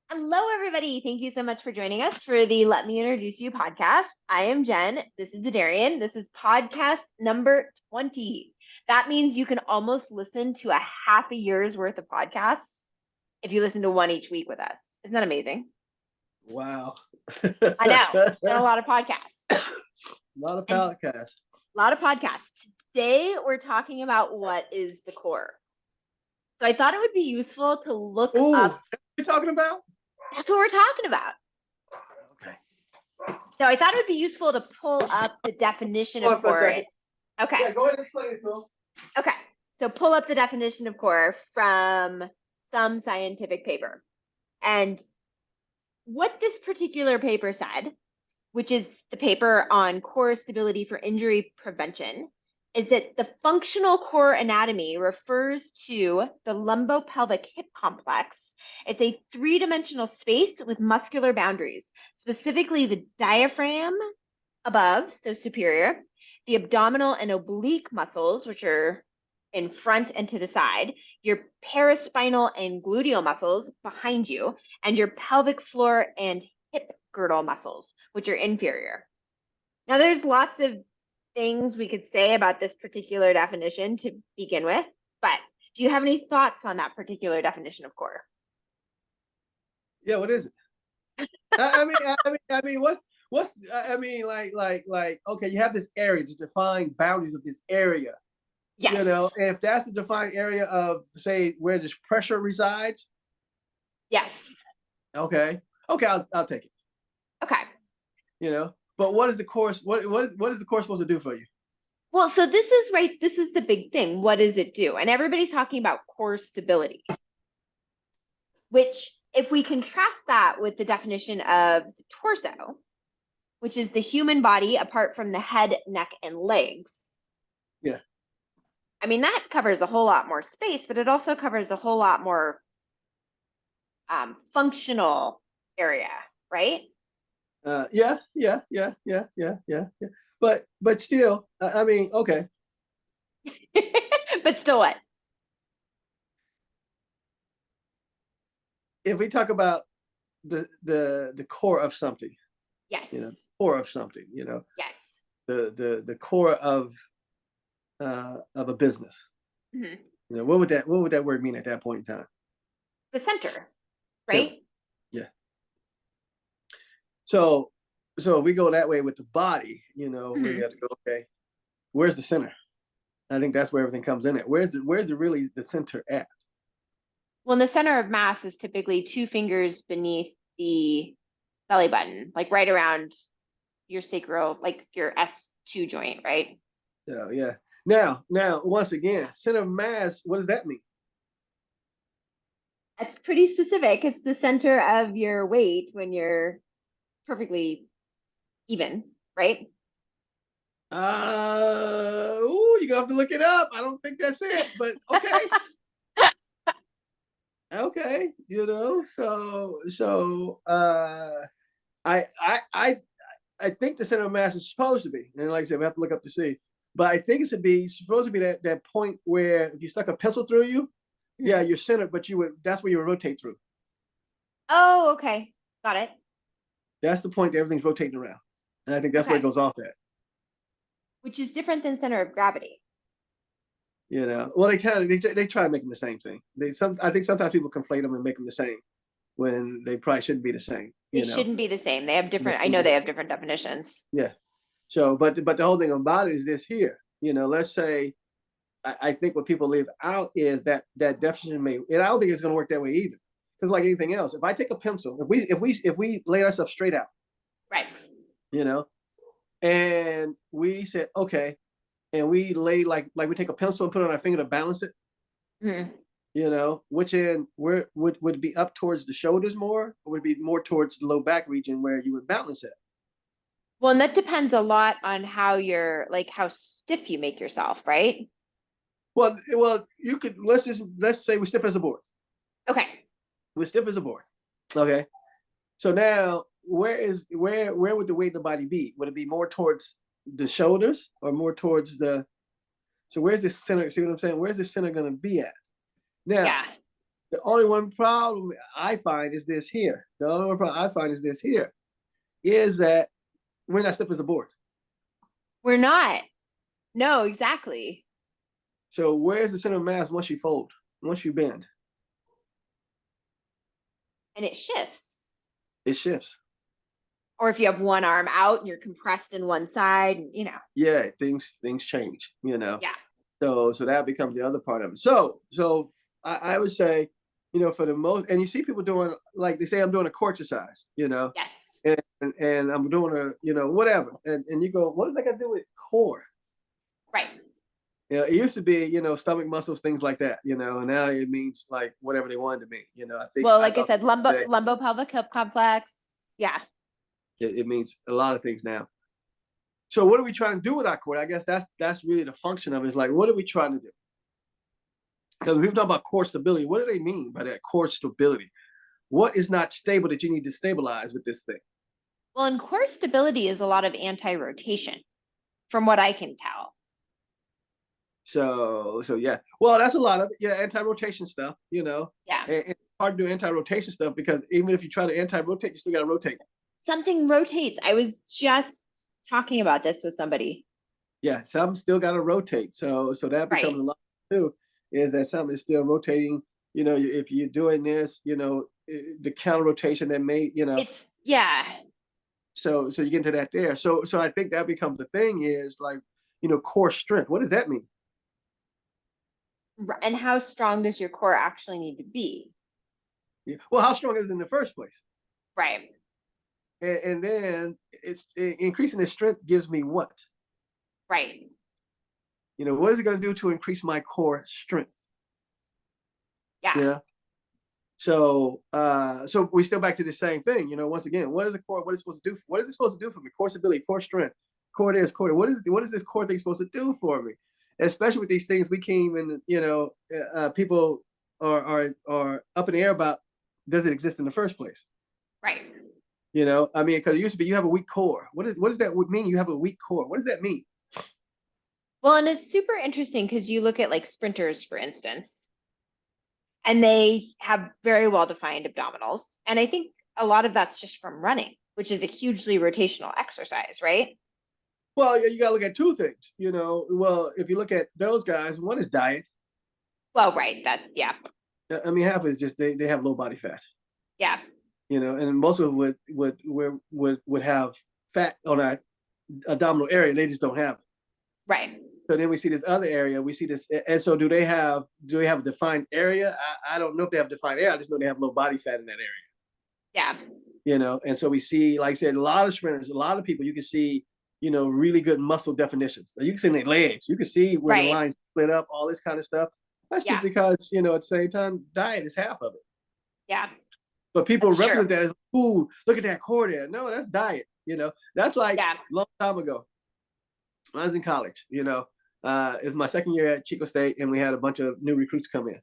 Hello, everybody. Thank you so much for joining us for the Let Me Introduce You podcast. I am Jen. This is Adarian. This is podcast number 20. That means you can almost listen to a half a year's worth of podcasts if you listen to one each week with us. Isn't that amazing? Wow. I know. It's been a lot of podcasts. A lot of podcasts. A lot of podcasts. Today, we're talking about what is the core. So I thought it would be useful to look up. What are you talking about? That's what we're talking about. Okay. So I thought it would be useful to pull up the definition of core. Okay. Yeah, go ahead and explain it to them. Okay. So pull up the definition of core from some scientific paper. And what this particular paper said, which is the paper on core stability for injury prevention, is that the functional core anatomy refers to the lumbopelvic hip complex. It's a three-dimensional space with muscular boundaries, specifically the diaphragm above, so superior, the abdominal and oblique muscles, which are in front and to the side, your paraspinal and gluteal muscles behind you, and your pelvic floor and hip girdle muscles, which are inferior. Now, there's lots of things we could say about this particular definition to begin with, but do you have any thoughts on that particular definition of core? Yeah, what is it? I mean, what's okay, you have this area to define boundaries of this area. Yes. You know, and if that's the defined area of, say, where this pressure resides. Yes. Okay, I'll take it. Okay. You know, but what is the course? What is the course supposed to do for you? Well, so this is the big thing. What does it do? And everybody's talking about core stability, which if we contrast that with the definition of the torso, which is the human body apart from the head, neck, and legs. Yeah. I mean, that covers a whole lot more space, but it also covers a whole lot more functional area, right? Yeah. But still, I mean, okay. But still, what? If we talk about the core of something, yes, you know, core of something, you know, yes, the core of a business, mm-hmm. You know, what would that word mean at that point in time? The center, right? Center. Yeah. So we go that way with the body, you know, mm-hmm. We have to go, okay, where's the center? I think that's where everything comes in at. Where's really the center at? Well, the center of mass is typically 2 fingers beneath the belly button, like right around your sacral, like your S2 joint, right? So yeah. Now, once again, center of mass, what does that mean? That's pretty specific. It's the center of your weight when you're perfectly even, right? You're gonna have to look it up. I don't think that's it, but okay. Okay, you know, so I think the center of mass is supposed to be, and like I said, we have to look up to see. But I think it's supposed to be that point where if you stuck a pencil through you, mm-hmm. Yeah, you're centered, but that's where you would rotate through. Oh, okay, got it. That's the point that everything's rotating around, and I think that's where it goes off at. Which is different than center of gravity. You know, well, they try to make them the same thing. I think sometimes people conflate them and make them the same when they probably shouldn't be the same. They shouldn't be the same. They have different. I know they have different definitions. Yeah. So, but the whole thing about it is this here. You know, let's say, I think what people leave out is that definition may, and I don't think it's going to work that way either. Because like anything else, if I take a pencil, if we lay ourselves straight out, right? You know, and we said okay. And we lay like we take a pencil and put it on our finger to balance it. Mm-hmm. You know, which end where would it be up towards the shoulders more, or would it be more towards the low back region where you would balance it? Well, and that depends a lot on how how stiff you make yourself, right? Well, you could let's say we're stiff as a board. Okay. We're stiff as a board. Okay. So now where would the weight in the body be? Would it be more towards the shoulders or more towards so where's the center? See what I'm saying? Where's the center going to be at? Now, yeah. The only one problem I find is this here. The only one problem I find is this here, is that we're not stiff as a board. We're not. No, exactly. So where's the center of mass once you fold, once you bend? And it shifts. It shifts. Or if you have one arm out and you're compressed in one side, you know. Yeah, things change, you know. Yeah. So that becomes the other part of it. So I would say, you know, for the most, and you see people doing, like they say, I'm doing a core exercise, you know, Yes. and I'm doing a, you know, whatever, and you go, what does that got to do with core? Right. Yeah, it used to be, you know, stomach muscles, things like that, you know, and now it means like whatever they wanted to mean, you know. I think, Well, like I said, lumbopelvic hip complex. Yeah. it means a lot of things now. So what are we trying to do with our core? I guess that's really the function of it. Is like, what are we trying to do? Because people talk about core stability. What do they mean by that core stability? What is not stable that you need to stabilize with this thing? Well, and core stability is a lot of anti-rotation, from what I can tell. So yeah. Well, that's a lot of it. Yeah, anti-rotation stuff, you know. Yeah. And it's hard to do anti-rotation stuff because even if you try to anti-rotate, you still got to rotate. Something rotates. I was just talking about this with somebody. Yeah, some still got to rotate. So that becomes Right. a lot too. Is that something is still rotating? You know, if you're doing this, you know, the counter rotation that may, you know. It's, yeah. So you get into that there. So I think that becomes the thing is like, you know, core strength. What does that mean? And how strong does your core actually need to be? Yeah. Well, how strong is it in the first place? Right. And then it's increasing the strength gives me what? Right. You know, what is it going to do to increase my core strength? Yeah. Yeah. So we still back to the same thing. You know, once again, what is the core? What is it supposed to do? What is it supposed to do for me? Core stability, core strength, core this, core. What is this core thing supposed to do for me? Especially with these things we can't even, you know, people are up in the air about, does it exist in the first place? Right. You know, I mean, because it used to be you have a weak core. What does that mean? You have a weak core. What does that mean? Well, and it's super interesting because you look at like sprinters, for instance, and they have very well-defined abdominals. And I think a lot of that's just from running, which is a hugely rotational exercise, right? Well, you got to look at two things. You know, well, if you look at those guys, one is diet. Well, right. That, yeah. I mean, half is just they have low body fat. Yeah. You know, and most of them would have fat on that abdominal area. They just don't have it. Right. So then we see this other area. We see this, and so do they have a defined area? I don't know if they have a defined area. I just know they have low body fat in that area. Yeah. You know, and so we see, like I said, a lot of sprinters, a lot of people. You can see, you know, really good muscle definitions. You can see in their legs. You can see where the lines split up, all this kind of stuff. That's just because, you know, at the same time, diet is half of it. Yeah. But people represent that as, ooh, look at that core there. No, that's diet. You know, that's like a long time ago. When I was in college, you know, it was my second year at Chico State, and we had a bunch of new recruits come in.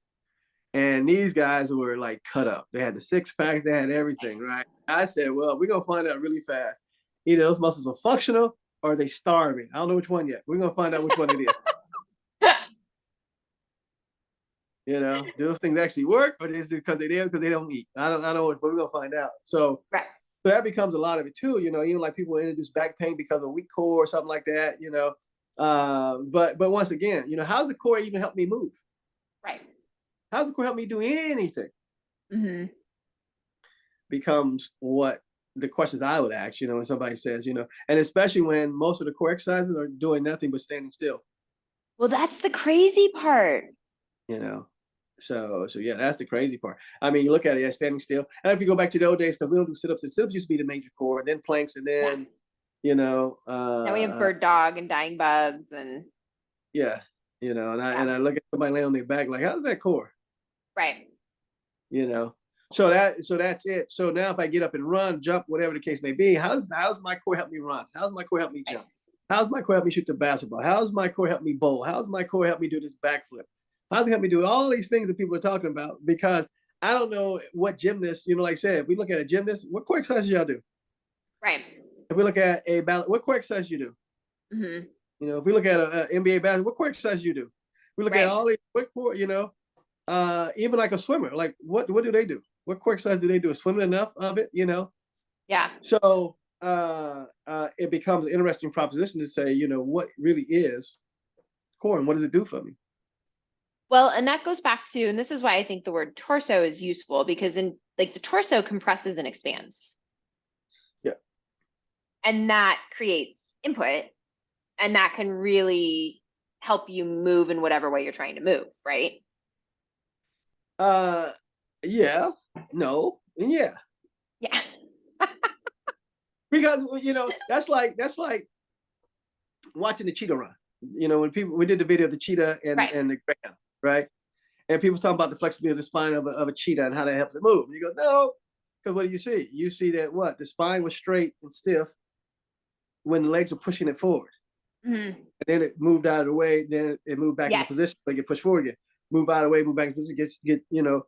And these guys were like cut up. They had the six packs, they had everything, right? I said, well, we're gonna find out really fast. Either those muscles are functional or they starving. I don't know which one yet. We're gonna find out which one it is. You know, do those things actually work, or is it because they don't eat? I don't know, but we're gonna find out. So that becomes a lot of it too. You know, even like people introduce back pain because of weak core or something like that. You know, but once again, you know, how's the core even help me move? Right. How's the core help me do anything? Mm-hmm. Becomes what the questions I would ask, you know, when somebody says, you know, and especially when most of the core exercises are doing nothing but standing still. Well, that's the crazy part. You know, so yeah, that's the crazy part. I mean, you look at it as standing still, and if you go back to the old days, because we don't do sit-ups, and sit-ups used to be the major core, and then planks, and then you know, now we have bird dog and dying bugs, and yeah, you know, and I look at somebody laying on their back like, how's that core? Right. You know, so that's it. So now if I get up and run, jump, whatever the case may be, how's my core help me run? How's my core help me jump? How's my core help me shoot the basketball? How's my core help me bowl? How's my core help me do this backflip? How's it help me do all these things that people are talking about? Because I don't know what gymnasts, you know, like I said, if we look at a gymnast, what core exercises y'all do? Right. If we look at a ballet, what core exercise you do? Mm-hmm. You know, if we look at a NBA basketball, what core exercise you do? We look at all these, what core, you know, Even like a swimmer, like what do they do? What core exercise do they do? Swimming enough of it, you know? Yeah. So it becomes an interesting proposition to say, you know, what really is core and what does it do for me? Well, and that goes back to, and this is why I think the word torso is useful, because in like the torso compresses and expands. Yeah. And that creates input, and that can really help you move in whatever way you're trying to move, right? Yeah, no, and yeah. Yeah. Because you know, that's like watching the cheetah run. You know, when we did the video of the cheetah Right. and the greyhound, right? And people talking about the flexibility of the spine of a cheetah and how that helps it move. And you go, no, because what do you see? You see that what? The spine was straight and stiff when the legs are pushing it forward. Mm-hmm. And then it moved out of the way, then it moved back into position, so it get pushed forward again. Move out of the way, move back into position, get you know.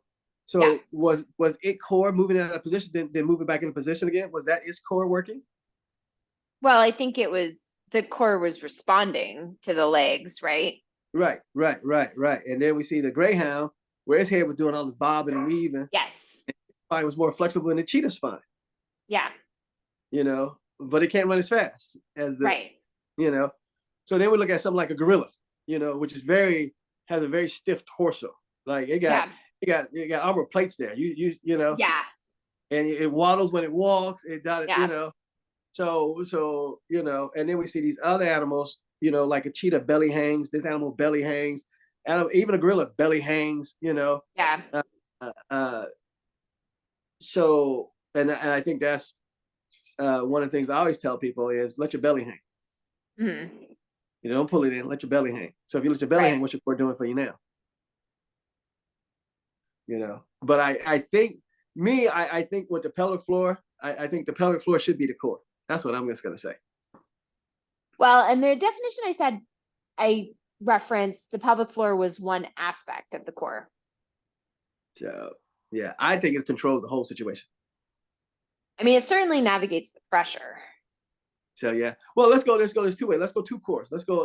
So was it core moving out of position, then moving back into position again? Was that its core working? Well, I think it was the core was responding to the legs, right? Right. And then we see the greyhound where his head was doing all the bobbing and weaving. Yes. And his spine was more flexible than the cheetah spine. Yeah. You know, but it can't run as fast as the right. You know. So then we look at something like a gorilla, you know, which is has a very stiff torso. Like it got armor plates there. You know. Yeah. And it waddles when it walks. It does, Yeah. you know. So you know, and then we see these other animals, you know, like a cheetah belly hangs. This animal belly hangs. Even a gorilla belly hangs. You know. Yeah. So and I think that's one of the things I always tell people is let your belly hang. Mm-hmm. You know, don't pull it in. Let your belly hang. So if you let your belly hang, what's your core doing for you now? You know. But I think I think with the pelvic floor, I think the pelvic floor should be the core. That's what I'm just going to say. Well, and the definition I said, I referenced the pelvic floor was one aspect of the core. So, yeah, I think it controls the whole situation. I mean, it certainly navigates the pressure. So, yeah. Well, let's go. There's two ways. Let's go two cores. Let's go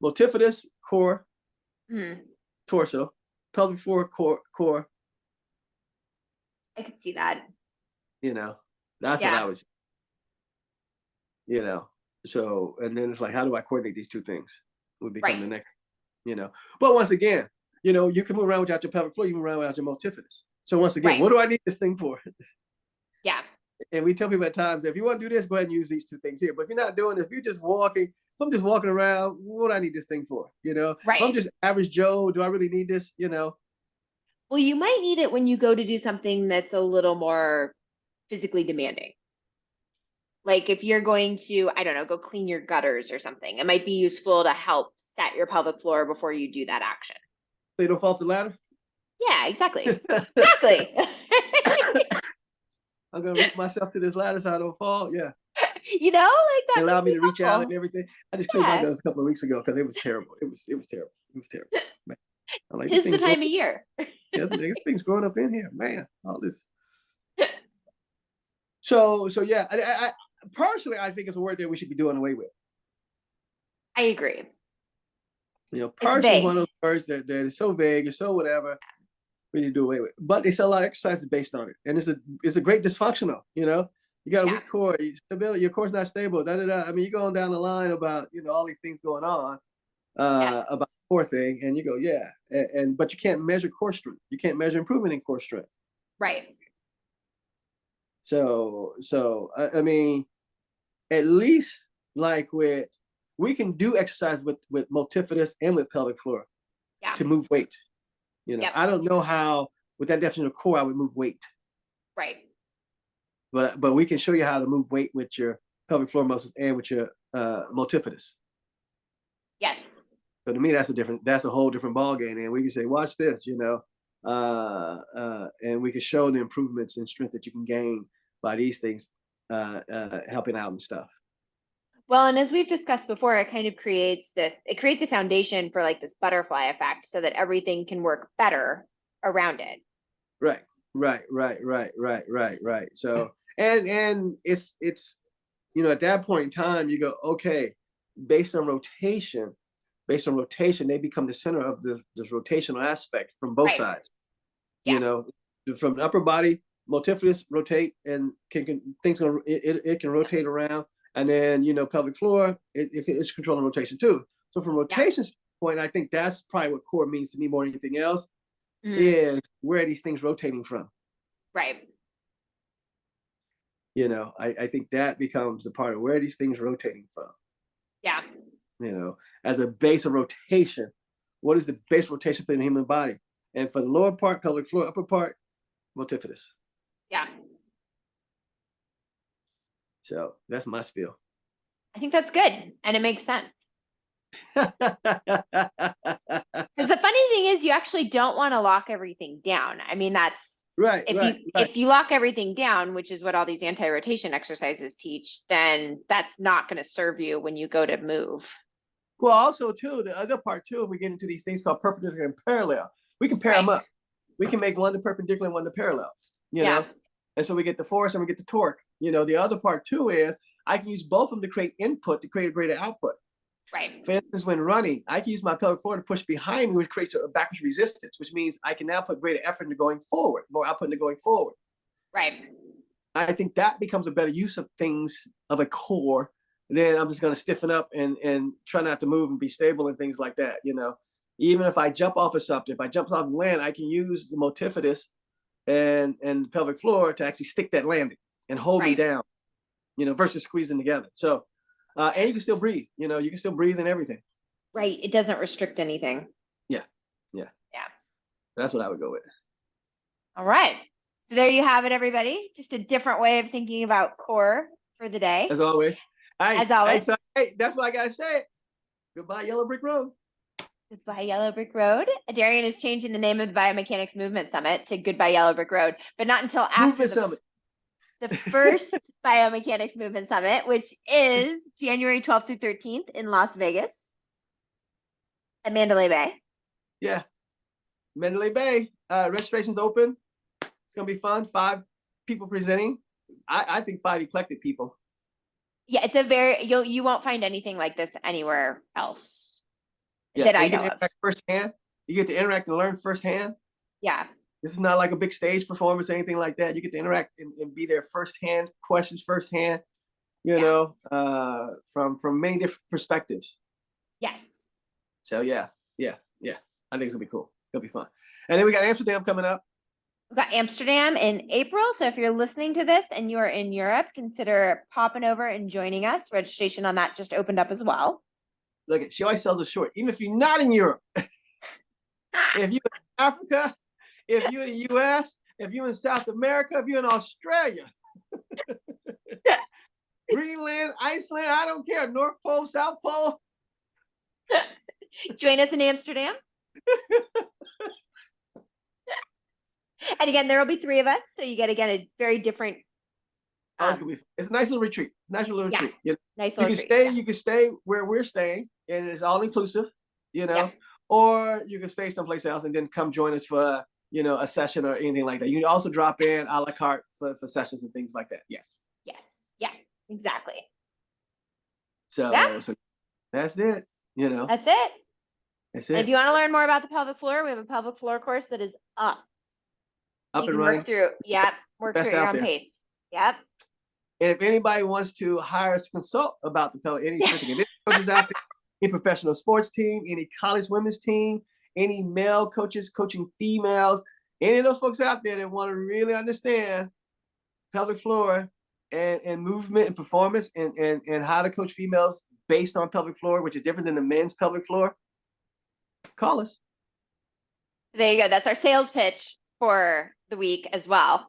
multifidus core, torso, pelvic floor core. I could see that. You know, that's what I was. You know, so and then it's like, how do I coordinate these two things? Would become the next. You know, but once again, you know, you can move around without your pelvic floor. You move around without your multifidus. So once again, what do I need this thing for? Yeah. And we tell people at times, if you want to do this, go ahead and use these two things here. But if you're not doing it, if you're just walking, if I'm just walking around, what do I need this thing for? You know, if I'm just average Joe, do I really need this? You know? Well, you might need it when you go to do something that's a little more physically demanding. Like if you're going to, I don't know, go clean your gutters or something, it might be useful to help set your pelvic floor before you do that action. So you don't fall off the ladder? Yeah, exactly. Exactly. I'm going to root myself to this ladder so I don't fall. Yeah. You know, like that. It allowed me to reach out and everything. I just cleaned my gutters a couple of weeks ago because it was terrible. It was terrible. It was terrible. Man. I'm like, it's the time of year. Yeah, this thing's growing up in here, man. All this. So yeah, I personally, I think it's a word that we should be doing away with. I agree. You know, personally, one of those words that is so vague, it's so whatever, we need to do away with. But they sell a lot of exercises based on it, and it's a great dysfunctional. You know, you got a weak core, your core's not stable. I mean, you're going down the line about all these things going on about the core thing, and you go, but you can't measure core strength. You can't measure improvement in core strength. Right. So I mean, at least like we can do exercise with multifidus and with pelvic floor to move weight. You know, I don't know how with that definition of core I would move weight. Right. But we can show you how to move weight with your pelvic floor muscles and with your multifidus. Yes. So to me, that's a whole different ballgame. And we can say, watch this, you know, and we can show the improvements in strength that you can gain by these things helping out and stuff. Well, and as we've discussed before, it kind of creates a foundation for like this butterfly effect so that everything can work better around it. Right. So, and it's, you know, at that point in time, you go, okay, based on rotation, based on rotation, they become the center of this rotational aspect from both Right. sides. Yeah. You know, from the upper body, multifidus rotate and it can rotate around, and then pelvic floor, it's controlling rotation too. So from rotation standpoint, I think that's probably what core means to me more than anything else. Is where are these things rotating from? Right. I think that becomes the part of where are these things rotating from. Yeah. As a base of rotation, what is the base rotation for the human body? And for the lower part, pelvic floor, upper part, multifidus. Yeah. So that's my spiel. I think that's good. And it makes sense. Because the funny thing is you actually don't want to lock everything down. I mean, that's right. If you lock everything down, which is what all these anti-rotation exercises teach, then that's not going to serve you when you go to move. Well, also too, the other part too, we get into these things called perpendicular and parallel. We can pair them up. We can make one to perpendicular and one to parallel, you know? And so we get the force and we get the torque. The other part too is I can use both of them to create input, to create a greater output. Right. For instance, when running, I can use my pelvic floor to push behind me, which creates a backwards resistance, which means I can now put greater effort into going forward, more output into going forward. Right. I think that becomes a better use of things, of a core. Then I'm just going to stiffen up and try not to move and be stable and things like that. Even if I jump off of something, if I jump off the land, I can use the multifidus and the pelvic floor to actually stick that landing and hold me down, versus squeezing together. So, and you can still breathe, you can still breathe and everything. Right. It doesn't restrict anything. Yeah. That's what I would go with. All right. So there you have it, everybody. Just a different way of thinking about core for the day. As always. As always. Hey, that's why I got to say it. Goodbye, Yellow Brick Road. Goodbye, Yellow Brick Road. Adarian is changing the name of the Biomechanics Movement Summit to Goodbye, Yellow Brick Road, but not until after the first Biomechanics Movement Summit, which is January 12th through 13th in Las Vegas at Mandalay Bay. Yeah. Mandalay Bay. Registration's open. It's going to be fun. 5 people presenting. I think 5 eclectic people. Yeah, it's you won't find anything like this anywhere else that I know of. Firsthand. You get to interact and learn firsthand. Yeah. This is not like a big stage performance or anything like that. You get to interact and be there firsthand, questions firsthand, from many different perspectives. Yes. So yeah. I think it's gonna be cool. It'll be fun. And then we got Amsterdam coming up. We've got Amsterdam in April. So if you're listening to this and you are in Europe, consider popping over and joining us. Registration on that just opened up as well. Look, she always sells it short. Even if you're not in Europe, if you're in Africa, if you're in the US, if you're in South America, if you're in Australia, Greenland, Iceland, I don't care. North Pole, South Pole. Join us in Amsterdam. And again, there will be 3 of us. So you get, a very different. It's a nice little retreat. Nice little retreat. Nice little retreat. You can stay where we're staying, and it's all inclusive, or you can stay someplace else and then come join us for a session or anything like that. You can also drop in a la carte for sessions and things like that. Yes. Yeah, exactly. So that's it. That's it. That's it. And if you want to learn more about the pelvic floor, we have a pelvic floor course that is up. You and can running. Work through it at your own pace. Yep. And if anybody wants to hire us to consult about the pelvic, any coaches out there, any professional sports team, any college women's team, any male coaches coaching females, any of those folks out there that want to really understand pelvic floor and movement and performance and how to coach females based on pelvic floor, which is different than the men's pelvic floor, call us. There you go. That's our sales pitch for the week as well.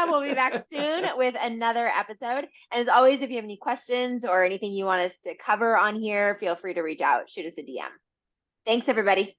We'll be back soon with another episode. And as always, if you have any questions or anything you want us to cover on here, feel free to reach out, shoot us a DM. Thanks, everybody.